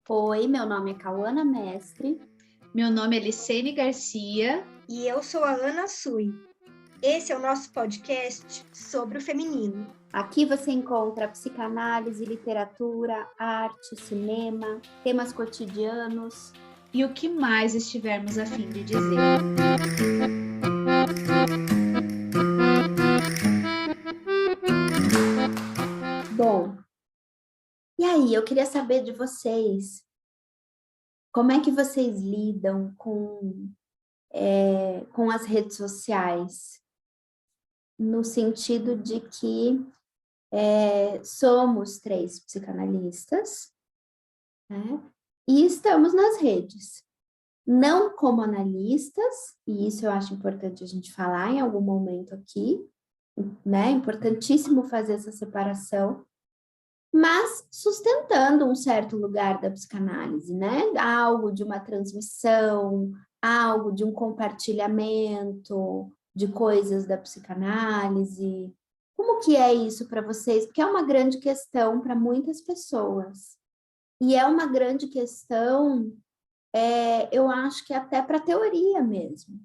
Oi, meu nome é Cauana Mestre. Meu nome é Licene Garcia. E eu sou a Ana Sui. Esse é o nosso podcast sobre o feminino. Aqui você encontra psicanálise, literatura, arte, cinema, temas cotidianos E o que mais estivermos a fim de dizer. Bom, e aí, eu queria saber de vocês, como é que vocês lidam com as redes sociais? No sentido de que somos 3 psicanalistas, né? E estamos nas redes. Não como analistas, e isso eu acho importante a gente falar em algum momento aqui, né? Importantíssimo fazer essa separação, mas sustentando um certo lugar da psicanálise, né? Algo de uma transmissão, algo de um compartilhamento de coisas da psicanálise. Como que é isso para vocês? Porque é uma grande questão para muitas pessoas. E é uma grande questão, eu acho que até para teoria mesmo,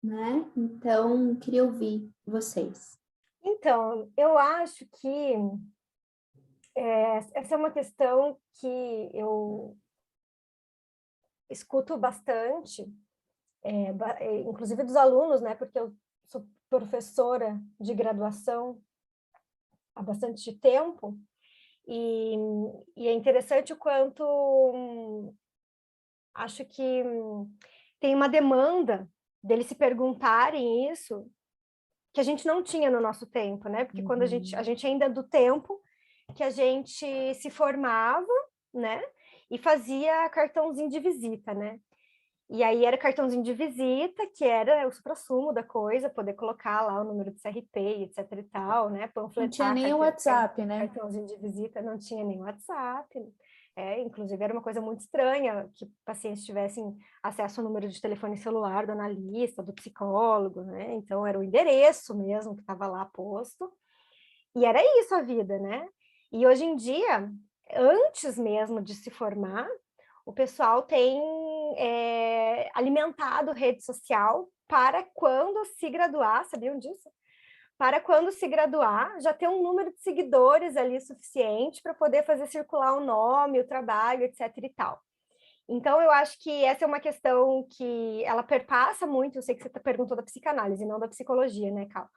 né? Então, queria ouvir vocês. Então, eu acho que essa é uma questão que eu escuto bastante, inclusive dos alunos, né? Porque eu sou professora de graduação há bastante tempo, e, e é interessante o quanto acho que tem uma demanda deles se perguntarem isso, que a gente não tinha no nosso tempo, né? Porque quando a gente ainda é do tempo que a gente se formava, né? E fazia cartãozinho de visita, né? E aí era cartãozinho de visita, que era o suprassumo da coisa, poder colocar lá o número de CRP, etc e tal, né? Panfletar. Não tinha nem o WhatsApp, né? Cartãozinho de visita, não tinha nem WhatsApp. Inclusive era uma coisa muito estranha que pacientes tivessem acesso ao número de telefone celular do analista, do psicólogo, né? Então era o endereço mesmo que estava lá posto. E era isso a vida, né? E hoje em dia, antes mesmo de se formar, o pessoal tem alimentado rede social para quando se graduar, sabiam disso? Para quando se graduar, já ter um número de seguidores ali suficiente para poder fazer circular o nome, o trabalho, etc e tal. Então, eu acho que essa é uma questão que ela perpassa muito, eu sei que você perguntou da psicanálise, não da psicologia, né, Cal?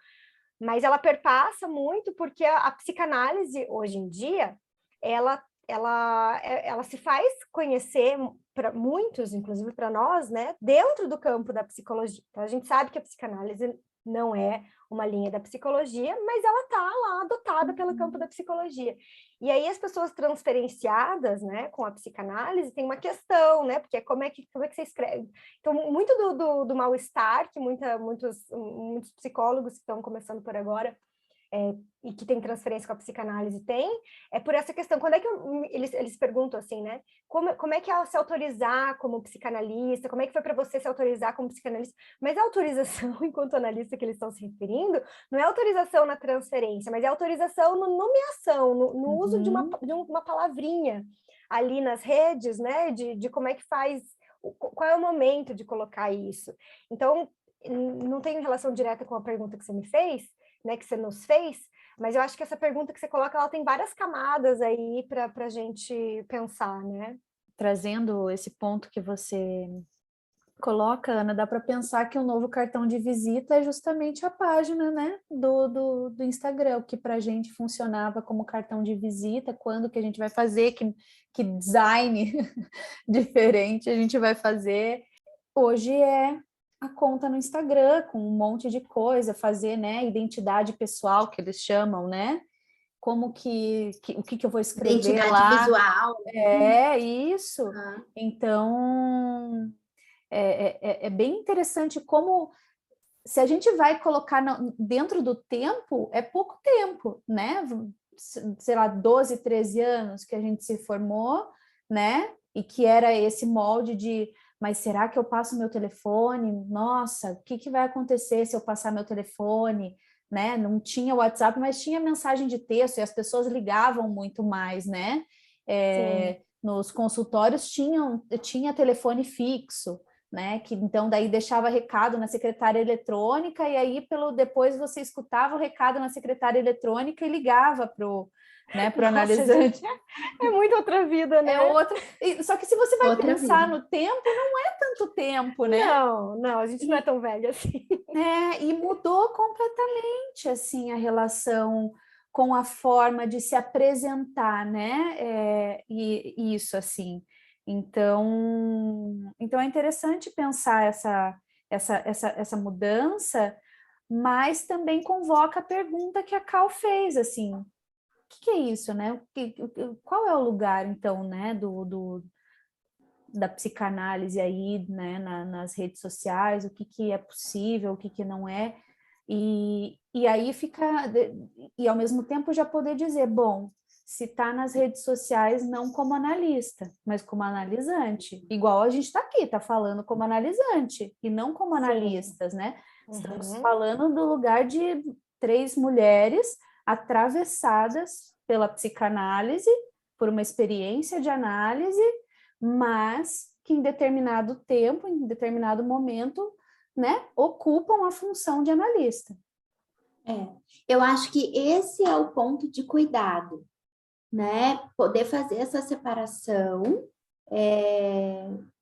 Mas ela perpassa muito porque a psicanálise, hoje em dia, ela se faz conhecer para muitos, inclusive para nós, né, dentro do campo da psicologia. Então, a gente sabe que a psicanálise não é uma linha da psicologia, mas ela está lá adotada pelo campo da psicologia. E aí as pessoas transferenciadas, né, com a psicanálise, tem uma questão, né, porque como é que você escreve? Então, muito do mal-estar que muitos psicólogos que estão começando por agora e que tem transferência com a psicanálise tem, é por essa questão. Quando é que eles perguntam assim, né? Como é que é se autorizar como psicanalista? Como é que foi para você se autorizar como psicanalista? Mas a autorização, enquanto analista que eles estão se referindo, não é autorização na transferência, mas é autorização na nomeação, no uso de uma palavrinha ali nas redes, né? De como é que faz, qual é o momento de colocar isso. Então, não tem relação direta com a pergunta que você me fez, né, que você nos fez, mas eu acho que essa pergunta que você coloca, ela tem várias camadas aí para a gente pensar, né? Trazendo esse ponto que você coloca, Ana, dá para pensar que o novo cartão de visita é justamente a página, né, do Instagram, o que para a gente funcionava como cartão de visita, quando que a gente vai fazer, que design diferente a gente vai fazer. Hoje é a conta no Instagram, com um monte de coisa, fazer, né, identidade pessoal, que eles chamam, né? Como o que eu vou escrever Identidade lá. visual. Isso. Então, é bem interessante como, se a gente vai colocar dentro do tempo, é pouco tempo, né? Sei lá, 12, 13 anos que a gente se formou, né? E que era esse molde de, mas será que eu passo meu telefone? Nossa, o que vai acontecer se eu passar meu telefone? Né? Não tinha WhatsApp, mas tinha mensagem de texto e as pessoas ligavam muito mais, né? nos consultórios tinha telefone fixo, né? Que então daí deixava recado na secretária eletrônica e aí depois você escutava o recado na secretária eletrônica e ligava pro analisante. Gente, é muito outra vida, né? É outra. Só que se você vai Outra pensar vida. no tempo, não é tanto tempo, né? Não, a gente não é tão velha assim. E mudou completamente assim a relação com a forma de se apresentar, né? E isso assim. Então é interessante pensar essa mudança, mas também convoca a pergunta que a Cal fez, assim, o que é isso, né? Qual é o lugar, então, né, da psicanálise aí, né, nas redes sociais, o que é possível, o que não é, e aí e ao mesmo tempo já poder dizer, bom, se está nas redes sociais não como analista, mas como analisante, igual a gente está aqui, está falando como analisante, e não como analistas, né? Estamos falando do lugar de 3 mulheres atravessadas pela psicanálise, por uma experiência de análise, mas que em determinado tempo, em determinado momento, né, ocupam a função de analista. Eu acho que esse é o ponto de cuidado, né? Poder fazer essa separação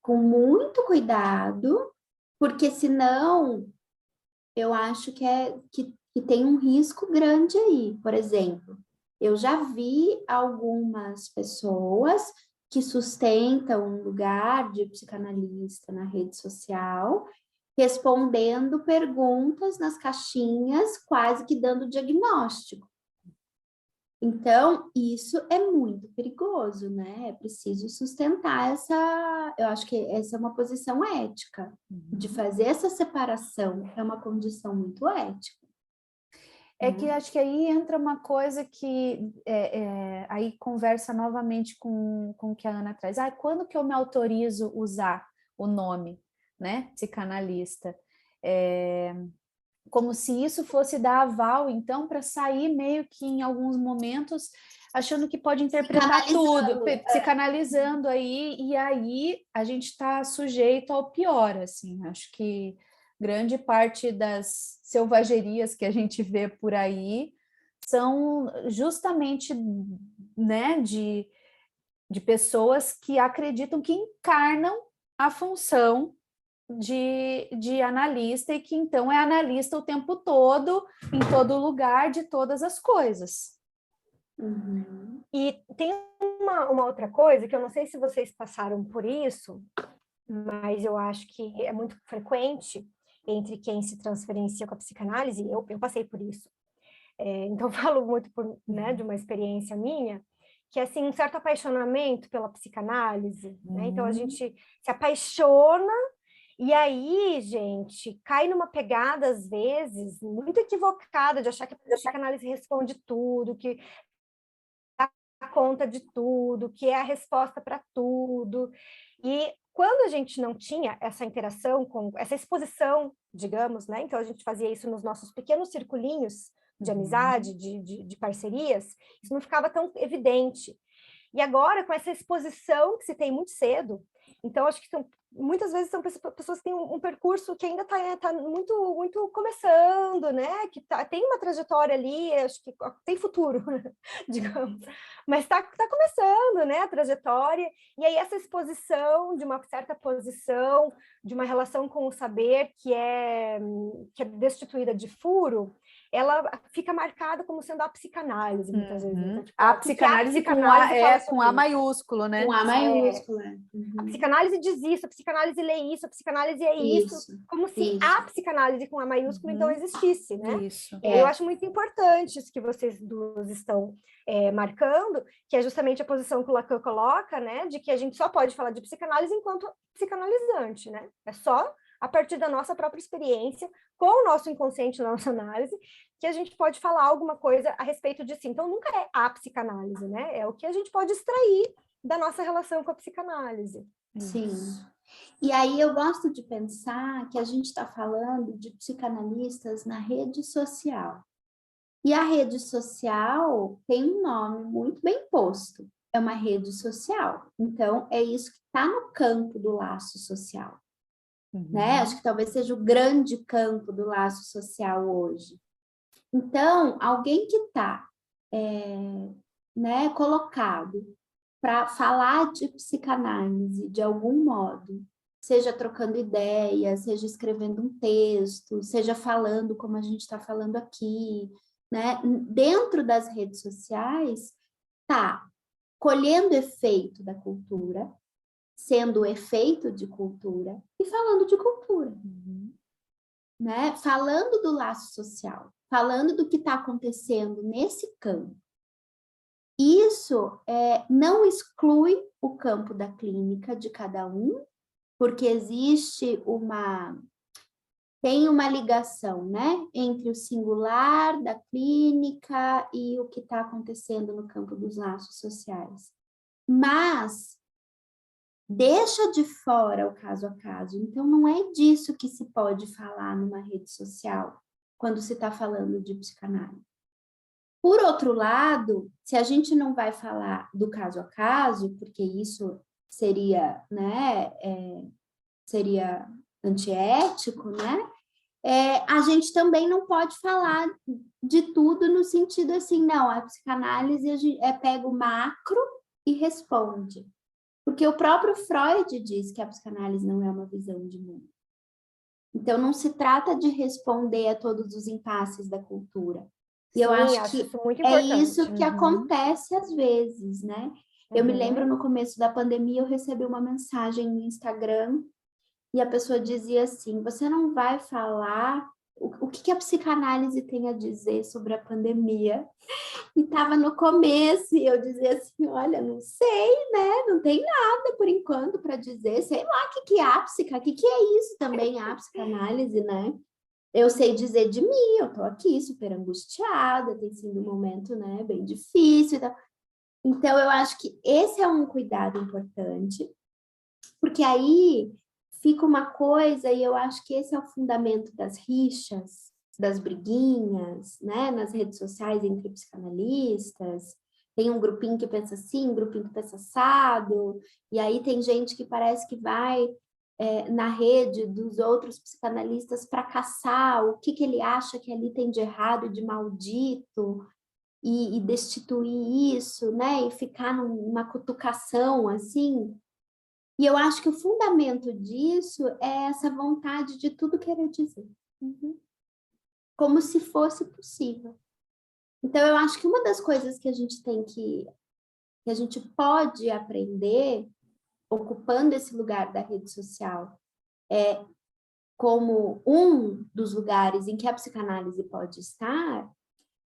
com muito cuidado, porque senão eu acho que tem um risco grande aí. Por exemplo, eu já vi algumas pessoas que sustentam um lugar de psicanalista na rede social, respondendo perguntas nas caixinhas, quase que dando diagnóstico. Então, isso é muito perigoso, né? É preciso sustentar eu acho que essa é uma posição ética, de fazer essa separação, é uma condição muito ética. É que acho que aí entra uma coisa que aí conversa novamente com o que a Ana traz. Quando que eu me autorizo usar o nome, né, psicanalista? Como se isso fosse dar aval, então, para sair meio que em alguns momentos achando que pode interpretar tudo, psicanalizando aí, e aí a gente está sujeito ao pior, assim, acho que grande parte das selvagerias que a gente vê por aí são justamente, né, de pessoas que acreditam que encarnam a função de analista e que então é analista o tempo todo, em todo lugar, de todas as coisas. E tem uma outra coisa que eu não sei se vocês passaram por isso, mas eu acho que é muito frequente entre quem se transferencia com a psicanálise, eu passei por isso. Então, falo muito né, de uma experiência minha, que é assim, um certo apaixonamento pela psicanálise, né? Então, a gente se apaixona e aí, gente, cai numa pegada, às vezes, muito equivocada de achar que a psicanálise responde tudo, que dá conta de tudo, que é a resposta para tudo. E quando a gente não tinha essa interação, essa exposição, digamos, né? Então, a gente fazia isso nos nossos pequenos circulinhos de amizade, de parcerias, isso não ficava tão evidente. E agora, com essa exposição que se tem muito cedo, então, acho que muitas vezes são pessoas que têm um percurso que ainda está muito, muito começando, né? Que tem uma trajetória ali, acho que tem futuro, digamos. Mas está começando, né? A trajetória. E aí essa exposição de uma certa posição, de uma relação com o saber que é destituída de furo, ela fica marcada como sendo a psicanálise, muitas vezes. Então, tipo, a psicanálise com A maiúsculo, né? Com A maiúsculo. A psicanálise diz isso, a psicanálise lê isso, a psicanálise é isso, como se a psicanálise com A maiúsculo então existisse, né? Isso. Eu acho muito importante isso que vocês duas estão marcando, que é justamente a posição que o Lacan coloca, né? De que a gente só pode falar de psicanálise enquanto psicanalizante, né? É só a partir da nossa própria experiência, com o nosso inconsciente na nossa análise, que a gente pode falar alguma coisa a respeito disso. Então, nunca é a psicanálise, né? É o que a gente pode extrair da nossa relação com a psicanálise. Sim. E aí eu gosto de pensar que a gente está falando de psicanalistas na rede social. E a rede social tem um nome muito bem posto, é uma rede social. Então, é isso que está no campo do laço social. Né? Acho que talvez seja o grande campo do laço social hoje. Então, alguém que está né, colocado para falar de psicanálise de algum modo, seja trocando ideias, seja escrevendo um texto, seja falando como a gente está falando aqui, né? Dentro das redes sociais, está colhendo efeito da cultura, sendo efeito de cultura e falando de cultura. Né? Falando do laço social, falando do que está acontecendo nesse campo. Isso não exclui o campo da clínica de cada um, porque tem uma ligação, né, entre o singular da clínica e o que está acontecendo no campo dos laços sociais. Mas deixa de fora o caso a caso. Então, não é disso que se pode falar numa rede social, quando se está falando de psicanálise. Por outro lado, se a gente não vai falar do caso a caso, porque isso seria, né, seria antiético, né? A gente também não pode falar de tudo no sentido assim, não, a psicanálise pega o macro e responde. Porque o próprio Freud diz que a psicanálise não é uma visão de mundo. Então, não se trata de responder a todos os impasses da cultura. E eu acho que isso muito é importante. isso que acontece às vezes, né? Eu me lembro no começo da pandemia, eu recebi uma mensagem no Instagram e a pessoa dizia assim, você não vai falar o que a psicanálise tem a dizer sobre a pandemia? E estava no começo, e eu dizia assim, olha, não sei, né? Não tem nada por enquanto para dizer, sei lá o que é a psica, o que é isso também, a psicanálise, né? Eu sei dizer de mim, eu tô aqui super angustiada, tem sido um momento, né, bem difícil. Então, eu acho que esse é um cuidado importante, porque aí fica uma coisa, e eu acho que esse é o fundamento das rixas, das briguinhas, né, nas redes sociais entre psicanalistas. Tem um grupinho que pensa assim, um grupinho que pensa assado, e aí tem gente que parece que vai na rede dos outros psicanalistas para caçar o que ele acha que ali tem de errado e de maldito, e destituir isso, né, e ficar numa cutucação assim. E eu acho que o fundamento disso é essa vontade de tudo querer dizer. Como se fosse possível. Então, eu acho que uma das coisas que a gente que a gente pode aprender, ocupando esse lugar da rede social, como um dos lugares em que a psicanálise pode estar,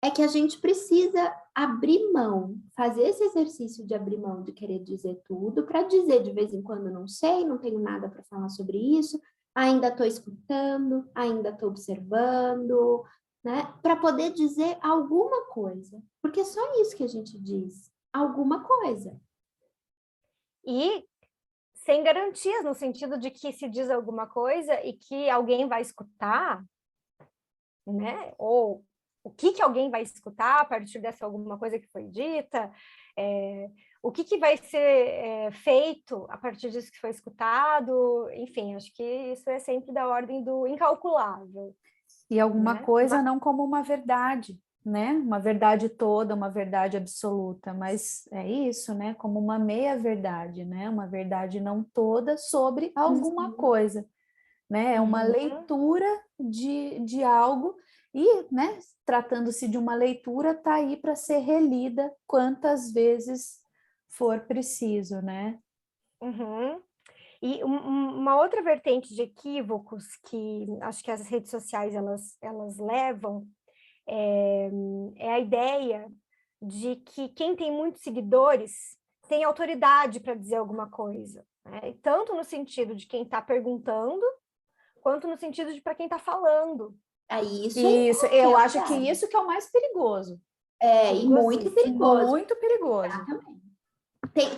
é que a gente precisa abrir mão, fazer esse exercício de abrir mão de querer dizer tudo, para dizer de vez em quando não sei, não tenho nada para falar sobre isso, ainda estou escutando, ainda estou observando, né? Para poder dizer alguma coisa, porque é só isso que a gente diz, alguma coisa. E sem garantias, no sentido de que se diz alguma coisa e que alguém vai escutar, né? Ou o que alguém vai escutar a partir dessa alguma coisa que foi dita, o que vai ser feito a partir disso que foi escutado, enfim, acho que isso é sempre da ordem do incalculável. E alguma né? coisa não como uma verdade, né? Uma verdade toda, uma verdade absoluta, mas é isso, né? Como uma meia-verdade, né? Uma verdade não toda sobre alguma coisa, né? É uma leitura de algo e, né? Tratando-se de uma leitura, tá aí para ser relida quantas vezes for preciso, né? E uma outra vertente de equívocos que acho que as redes sociais elas levam é a ideia de que quem tem muitos seguidores tem autoridade para dizer alguma coisa, né? Tanto no sentido de quem está perguntando, quanto no sentido de para quem está falando. Isso, eu acho que isso que é o mais perigoso. E muito perigoso. Muito perigoso. Exatamente.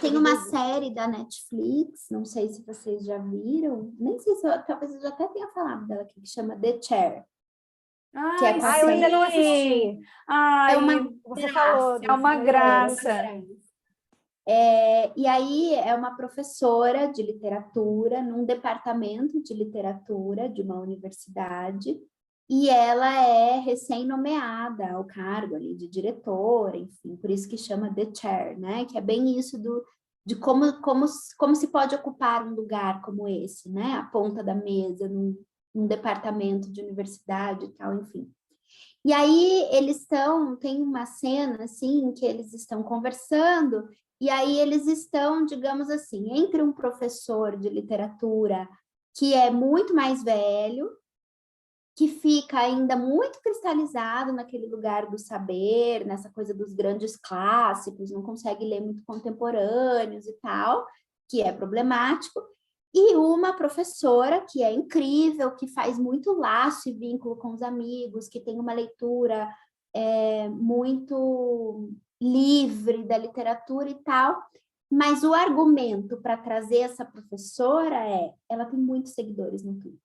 Tem uma série da Netflix, não sei se vocês já viram, nem sei se talvez eu já até tenha falado dela aqui, que chama The Chair. Ai, que é com eu ainda não assisti. Ai, você falou. É uma graça. E aí é uma professora de literatura num departamento de literatura de uma universidade, e ela é recém-nomeada ao cargo ali de diretora, enfim, por isso que chama The Chair, né? Que é bem isso de como se pode ocupar um lugar como esse, né? A ponta da mesa, num departamento de universidade e tal, enfim. E aí tem uma cena assim, em que eles estão conversando, e aí eles estão, digamos assim, entre um professor de literatura que é muito mais velho, que fica ainda muito cristalizado naquele lugar do saber, nessa coisa dos grandes clássicos, não consegue ler muito contemporâneos e tal, que é problemático, e uma professora que é incrível, que faz muito laço e vínculo com os amigos, que tem uma leitura muito livre da literatura e tal, mas o argumento para trazer essa professora ela tem muitos seguidores no Twitter.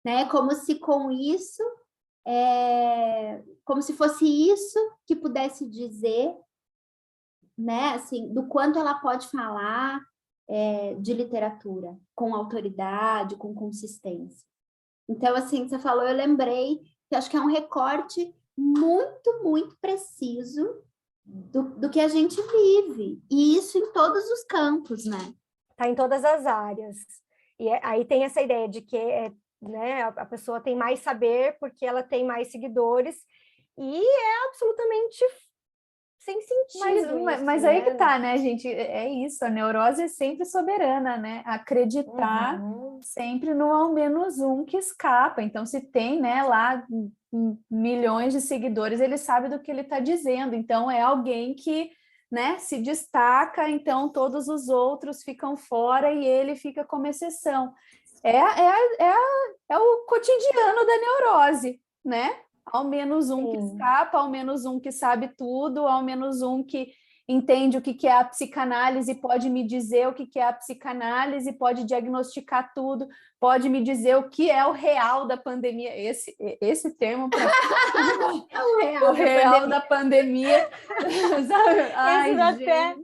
Né? Como se com isso, como se fosse isso que pudesse dizer, né? Assim, do quanto ela pode falar de literatura, com autoridade, com consistência. Então, assim, você falou, eu lembrei que acho que é um recorte muito, muito preciso do que a gente vive, e isso em todos os campos, né? Tá em todas as áreas. E aí tem essa ideia de que né, a pessoa tem mais saber porque ela tem mais seguidores, e é absolutamente sem sentido. Mas isso, aí né? que tá, né, gente? É isso, a neurose é sempre soberana, né? Acreditar sempre no ao menos um que escapa. Então, se tem, né, lá milhões de seguidores, ele sabe do que ele está dizendo. Então, é alguém que, né, se destaca, então todos os outros ficam fora e ele fica como exceção. É o cotidiano da neurose, né? Ao menos um que escapa, ao menos um que sabe tudo, ao menos um que entende o que é a psicanálise, pode me dizer o que é a psicanálise, pode diagnosticar tudo, pode me dizer o que é o real da pandemia. Esse termo para o real da pandemia. Ai, dá até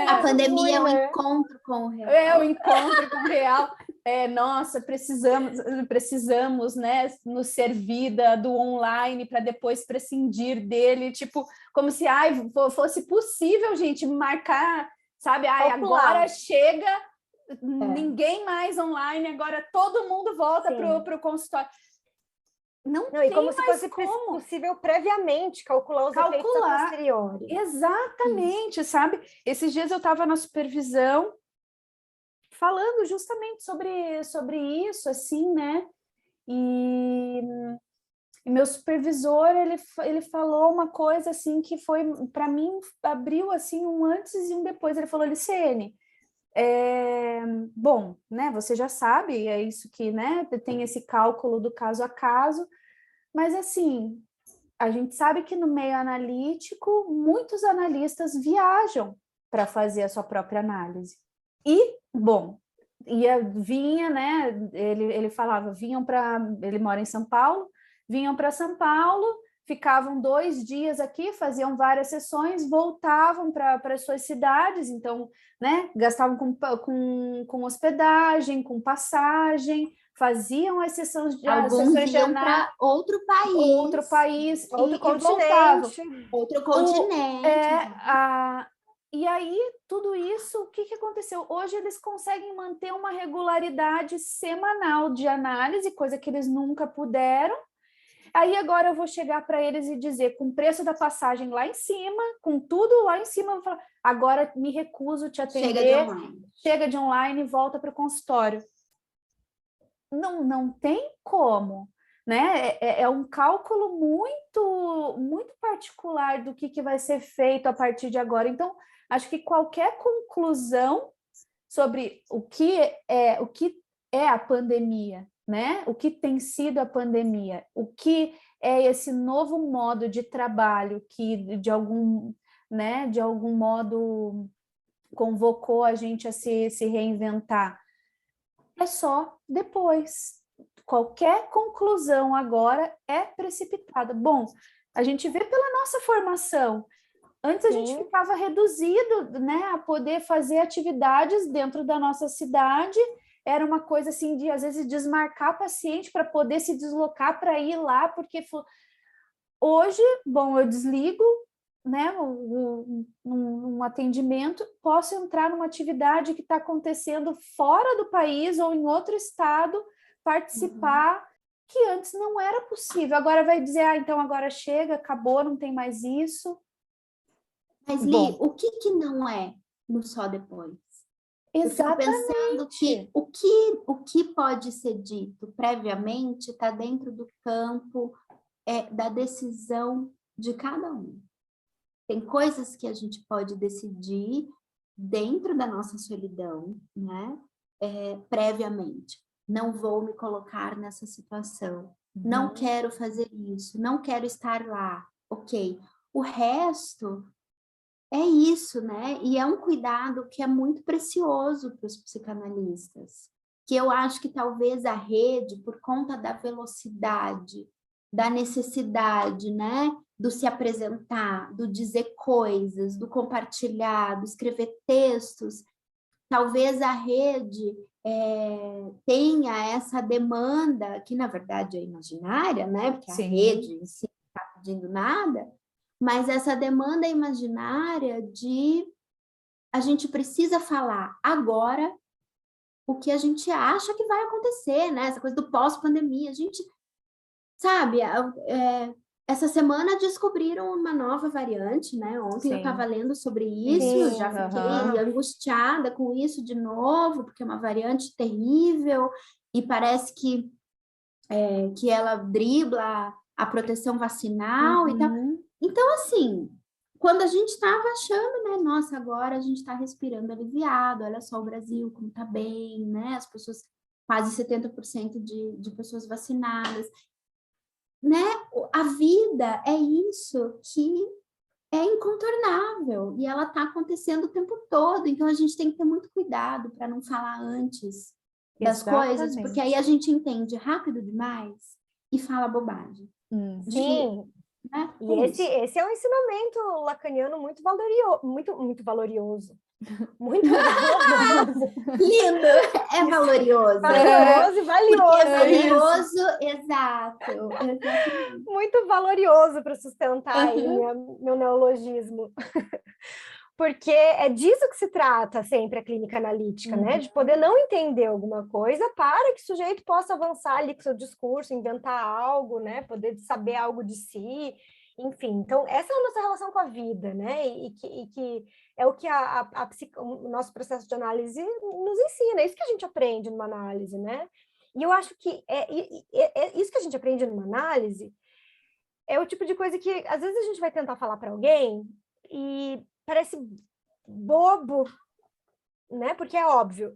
a pandemia é um encontro com o real. É o encontro com o real. Nossa, precisamos, né, nos servir do online para depois prescindir dele, tipo, como se fosse possível, gente, marcar, sabe? Agora chega, ninguém mais online, agora todo mundo volta para o consultório. Não tem como se fosse como. possível previamente calcular os efeitos a posteriori. Exatamente, sabe? Esses dias eu estava na supervisão falando justamente sobre isso, assim, né? E meu supervisor, ele falou uma coisa, assim, que foi, para mim, abriu, assim, um antes e um depois. Ele falou, Licene, bom, né, você já sabe, é isso que, né, tem esse cálculo do caso a caso, mas, assim, a gente sabe que no meio analítico, muitos analistas viajam para fazer a sua própria análise. E, bom, vinha, né? Ele falava, ele mora em São Paulo, vinham para São Paulo, ficavam 2 dias aqui, faziam várias sessões, voltavam para as suas cidades, então, né? Gastavam com hospedagem, com passagem, faziam as sessões de Alguns iam para outro país, outro continente, voltavam. Outro continente. E aí, tudo isso, o que aconteceu? Hoje eles conseguem manter uma regularidade semanal de análise, coisa que eles nunca puderam. Aí agora eu vou chegar para eles e dizer, com o preço da passagem lá em cima, com tudo lá em cima, eu vou falar, agora me recuso a te atender, chega de online e volta para o consultório. Não tem como, né? É um cálculo muito, muito particular do que vai ser feito a partir de agora. Então, acho que qualquer conclusão sobre o que é a pandemia, né? O que tem sido a pandemia, o que é esse novo modo de trabalho que de algum modo convocou a gente a se reinventar. É só depois. Qualquer conclusão agora é precipitada. Bom, a gente vê pela nossa formação. Antes a gente Sim. ficava reduzido, né, a poder fazer atividades dentro, a poder fazer atividades dentro da nossa cidade. Era uma coisa assim de, às vezes, desmarcar paciente para poder se deslocar para ir lá, porque hoje, bom, eu desligo, né, um atendimento, posso entrar numa atividade que está acontecendo fora do país ou em outro estado, participar, que antes não era possível. Agora vai dizer, então agora chega, acabou, não tem mais isso. Mas, Li, o que não é no Só Depois? Exatamente. Eu fico pensando que o que pode ser dito previamente está dentro do campo da decisão de cada um. Tem coisas que a gente pode decidir dentro da nossa solidão, né? Previamente. Não vou me colocar nessa situação. Não quero fazer isso. Não quero estar lá. Ok. O resto é isso, né? E é um cuidado que é muito precioso para os psicanalistas, que eu acho que talvez a rede, por conta da velocidade, da necessidade, né? Do se apresentar, do dizer coisas, do compartilhar, do escrever textos, talvez a rede tenha essa demanda, que na verdade é imaginária, né? Porque a rede em si não está pedindo nada, mas essa demanda imaginária de a gente precisa falar agora o que a gente acha que vai acontecer, né? Essa coisa do pós-pandemia. A gente, sabe, essa semana descobriram uma nova variante, né? Ontem eu estava lendo sobre isso, já fiquei angustiada com isso de novo, porque é uma variante terrível e parece que ela dribla a proteção vacinal e tal. Então, assim, quando a gente estava achando, né? Nossa, agora a gente está respirando aliviado, olha só o Brasil como está bem, né? As pessoas, quase 70% de pessoas vacinadas. Né? A vida é isso que é incontornável e ela está acontecendo o tempo todo, então a gente tem que ter muito cuidado para não falar antes das coisas, porque aí a gente entende rápido demais e fala bobagem. Sim. Né? E esse é um ensinamento lacaniano muito valorioso, muito valorioso. Muito valoroso. Lindo! É valorioso. Valoroso e valioso. Porque é valioso, exato. Exatamente. Muito valorioso para sustentar aí meu neologismo. Porque é disso que se trata sempre a clínica analítica, né? De poder não entender alguma coisa para que o sujeito possa avançar ali com seu discurso, inventar algo, né? Poder saber algo de si, enfim. Então, essa é a nossa relação com a vida, né? E que é o que o nosso processo de análise nos ensina, é isso que a gente aprende numa análise, né? E eu acho que é isso que a gente aprende numa análise é o tipo de coisa que, às vezes, a gente vai tentar falar para alguém e parece bobo, né? Porque é óbvio.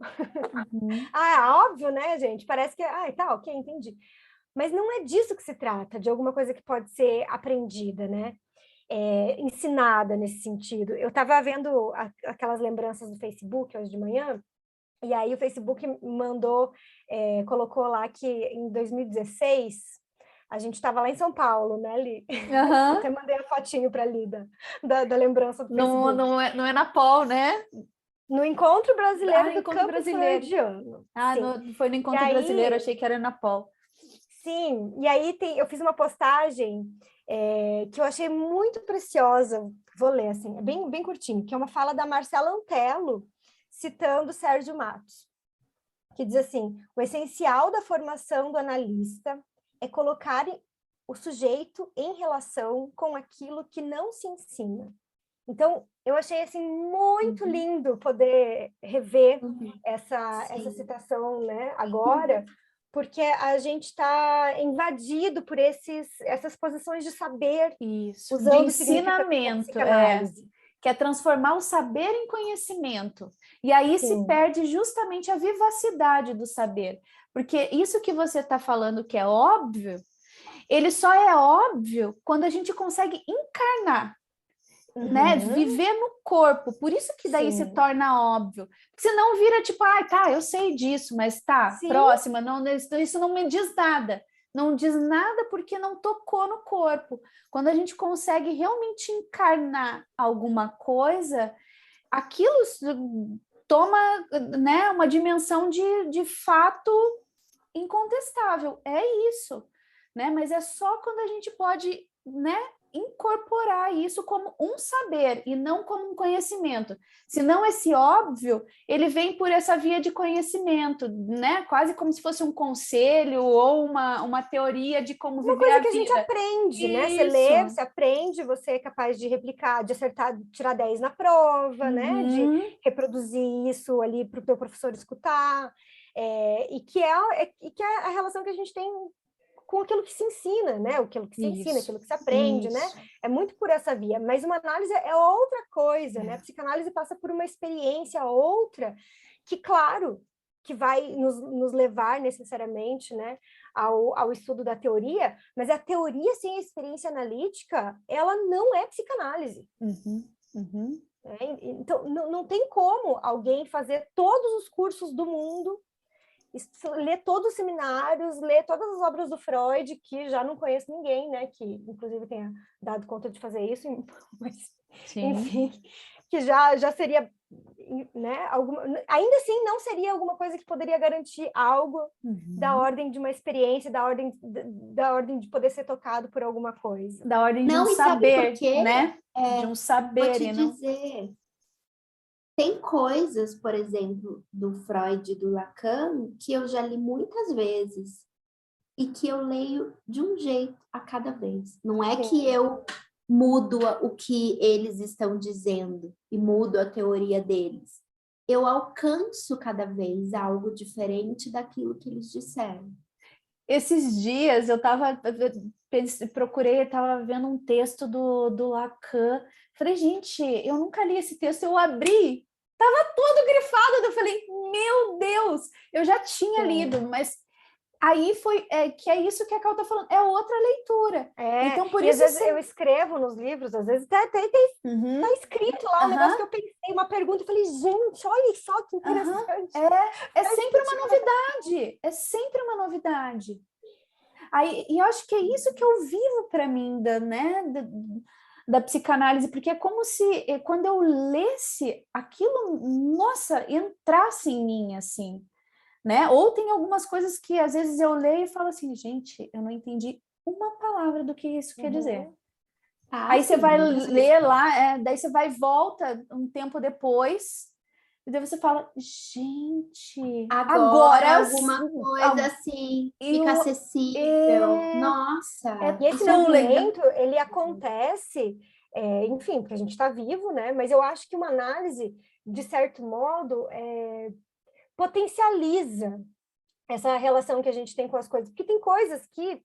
É óbvio, né, gente? Parece que tá, ok, entendi. Mas não é disso que se trata, de alguma coisa que pode ser aprendida, né? Ensinada nesse sentido. Eu estava vendo aquelas lembranças do Facebook hoje de manhã, e aí o Facebook colocou lá que em 2016 a gente estava lá em São Paulo, né, Li? Até mandei a fotinho para a Lida da lembrança do Facebook. Não é na POL, né? No Encontro Brasileiro do Encontro Campo Brasileiro. Freudiano. Foi no Encontro Brasileiro, achei que era na POL. Sim, e aí eu fiz uma postagem que eu achei muito preciosa, vou ler assim, é bem, bem curtinho, que é uma fala da Marcela Antelo, citando Sérgio Matos, que diz assim: o essencial da formação do analista é colocar o sujeito em relação com aquilo que não se ensina. Então, eu achei assim muito lindo poder rever essa citação, né, agora, porque a gente está invadido por essas posições de saber, isso, usando de ensinamento, que é transformar o saber em conhecimento. E aí se perde justamente a vivacidade do saber, porque isso que você está falando que é óbvio, ele só é óbvio quando a gente consegue encarnar, né? Viver no corpo. Por isso que daí se torna óbvio. Porque senão vira tipo, tá, eu sei disso, mas próxima, não, isso não me diz nada. não diz nada porque não tocou no corpo. Quando a gente consegue realmente encarnar alguma coisa, aquilo toma, né, uma dimensão de fato incontestável. É isso, né? Mas é só quando a gente pode, né, incorporar isso como um saber e não como um conhecimento. Senão esse óbvio, ele vem por essa via de conhecimento, né? Quase como se fosse um conselho ou uma teoria de como Uma viver a coisa que vida. a gente aprende, né? Você Isso. lê, você aprende, você é capaz de replicar, de acertar, de tirar 10 na prova, né? De reproduzir isso ali para o teu professor escutar. E que é a relação que a gente tem com aquilo que se ensina, né? Aquilo que se ensina, aquilo que se aprende, né? É muito por essa via. Mas uma análise é outra coisa, né? A psicanálise passa por uma experiência outra, que, claro, que vai nos levar necessariamente, né, ao estudo da teoria, mas a teoria sem a experiência analítica, ela não é psicanálise. Então, não tem como alguém fazer todos os cursos do mundo, ler todos os seminários, ler todas as obras do Freud, que já não conheço ninguém, né, que inclusive tenha dado conta de fazer isso, mas, enfim, que já seria, né, ainda assim não seria alguma coisa que poderia garantir algo da ordem de uma experiência, da ordem de poder ser tocado por alguma coisa. Da ordem de um saber, né? De um saber. Vou te dizer, tem coisas, por exemplo, do Freud e do Lacan, que eu já li muitas vezes e que eu leio de um jeito a cada vez. Não é que eu mudo o que eles estão dizendo e mudo a teoria deles. Eu alcanço cada vez algo diferente daquilo que eles disseram. Esses dias eu procurei, estava vendo um texto do Lacan. Falei, gente, eu nunca li esse texto. Eu abri, estava todo grifado. Eu falei, meu Deus, eu já tinha lido, mas aí que é isso que a Cal está falando, é outra leitura. Então, por isso às vezes eu escrevo nos livros, às vezes tá escrito lá um negócio que eu pensei, uma pergunta, eu falei, gente, olha só que interessante. É sempre uma novidade, é sempre uma novidade. E eu acho que é isso que eu vivo para mim, da psicanálise, porque é como se, quando eu lesse aquilo, nossa, entrasse em mim, assim, né? Ou tem algumas coisas que às vezes eu leio e falo assim, gente, eu não entendi uma palavra do que isso quer dizer. Aí você vai ler lá, daí você vai e volta um tempo depois, e daí você fala, gente, agora alguma coisa assim fica acessível. Nossa! E esse movimento, ele acontece, enfim, porque a gente está vivo, né? Mas eu acho que uma análise, de certo modo, potencializa essa relação que a gente tem com as coisas, porque tem coisas que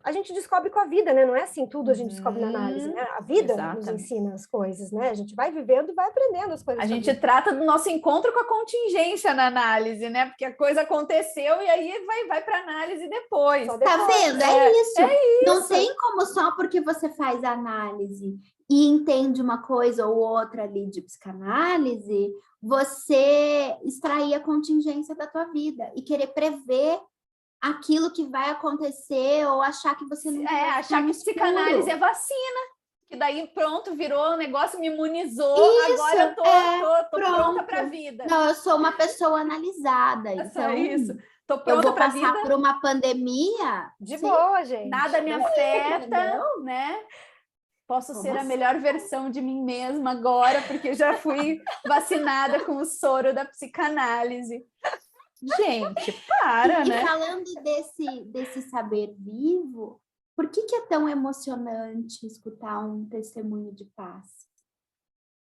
a gente descobre com a vida, né? Não é assim, tudo a gente descobre na análise, né? A vida nos ensina as coisas, né? A gente vai vivendo e vai aprendendo as coisas. A gente trata do nosso encontro com a contingência na análise, né? Porque a coisa aconteceu e aí vai para análise depois. Tá vendo? É isso. Não tem como só porque você faz análise e entende uma coisa ou outra ali de psicanálise, você extrair a contingência da tua vida e querer prever aquilo que vai acontecer ou achar que você não vai achar que psicanálise é vacina, que daí pronto, virou um negócio, me imunizou, isso, agora eu tô pronta para a vida. Não, eu sou uma pessoa analisada, então isso. Tô pronta eu vou passar por uma pandemia de boa, gente. Nada me afeta, né? Posso ser a melhor versão de mim mesma agora, porque já fui vacinada com o soro da psicanálise. Gente, para, né? E falando desse saber vivo, por que é tão emocionante escutar um testemunho de passe?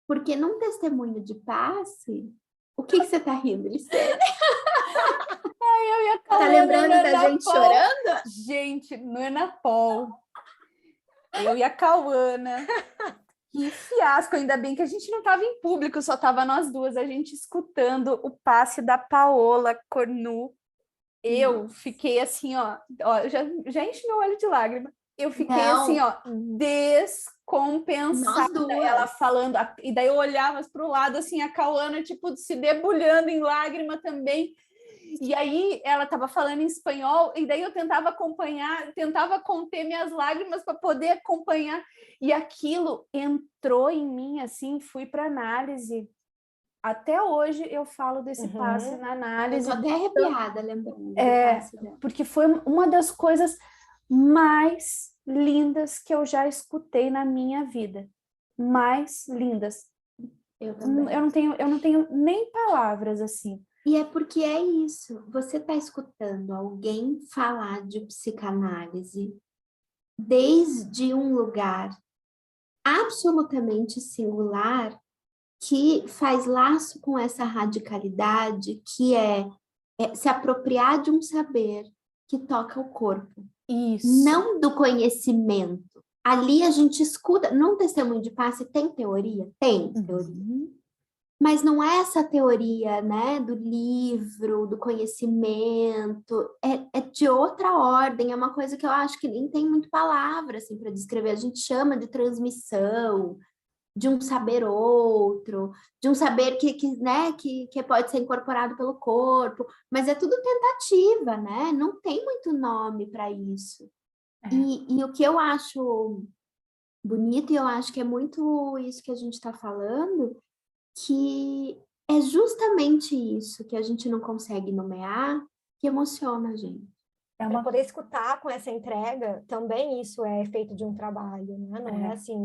Porque num testemunho de passe, o que você tá rindo, Licene? Eu e a Tá lembrando da gente chorando? Gente, no Enapol, eu e a Cauana, que fiasco, ainda bem que a gente não estava em público, só tava nós duas, a gente escutando o passe da Paola Cornu. Eu fiquei assim, ó já enche meu olho de lágrima. Eu fiquei assim, ó, descompensada, ela falando, e daí eu olhava para o lado, assim, a Cauana, tipo, se debulhando em lágrima também. E aí ela estava falando em espanhol, e daí eu tentava acompanhar, tentava conter minhas lágrimas para poder acompanhar. E aquilo entrou em mim, assim, fui para análise. Até hoje eu falo desse passe na Eu análise. tô até arrepiada lembrando do passe dela. Porque foi uma das coisas mais lindas que eu já escutei na minha vida. Mais lindas. Eu também. Eu não tenho nem palavras assim. E é porque é isso. Você está escutando alguém falar de psicanálise desde um lugar absolutamente singular que faz laço com essa radicalidade que é se apropriar de um saber que toca o corpo. Isso. Não do conhecimento. Ali a gente escuta. Num testemunho de passe tem teoria? Tem teoria. Mas não é essa teoria, né, do livro, do conhecimento, é de outra ordem, é uma coisa que eu acho que nem tem muito palavra assim, para descrever. A gente chama de transmissão, de um saber outro, de um saber né, que pode ser incorporado pelo corpo, mas é tudo tentativa, né? Não tem muito nome para isso. E o que eu acho bonito, e eu acho que é muito isso que a gente está falando, que é justamente isso que a gente não consegue nomear, que emociona a gente. Para poder escutar com essa entrega, também isso é feito de um trabalho, né? Não é assim,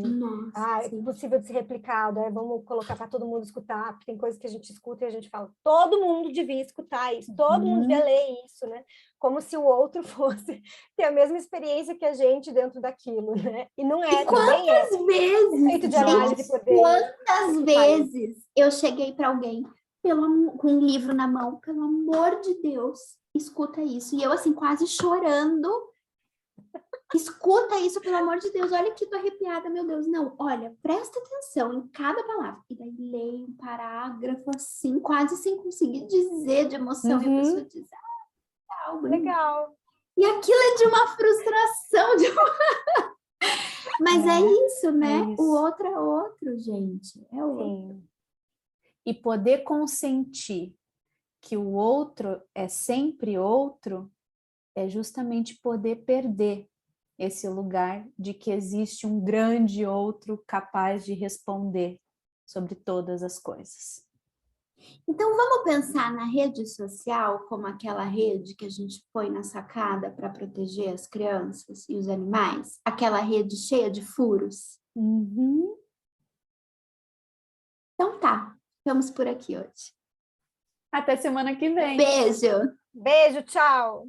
é possível de ser replicado, vamos colocar para todo mundo escutar, porque tem coisas que a gente escuta e a gente fala, todo mundo devia escutar isso, todo mundo devia ler isso, né? Como se o outro fosse ter a mesma experiência que a gente dentro daquilo, né? E não é, e quantas vezes, feito de análise gente, poder. Quantas vezes eu cheguei para alguém com um livro na mão, pelo amor de Deus, escuta isso. E eu, assim, quase chorando. Escuta isso, pelo amor de Deus. Olha que tô arrepiada, meu Deus. Não, olha, presta atenção em cada palavra. E daí leio um parágrafo, assim, quase sem conseguir dizer de emoção. E a pessoa diz, legal. E aquilo é de uma frustração. Mas é isso, né? É isso. O outro é outro, gente. É outro. Sim. E poder consentir que o outro é sempre outro é justamente poder perder esse lugar de que existe um grande outro capaz de responder sobre todas as coisas. Então, vamos pensar na rede social como aquela rede que a gente põe na sacada para proteger as crianças e os animais? Aquela rede cheia de furos? Então tá, ficamos por aqui hoje. Até semana que vem. Beijo! Beijo, tchau!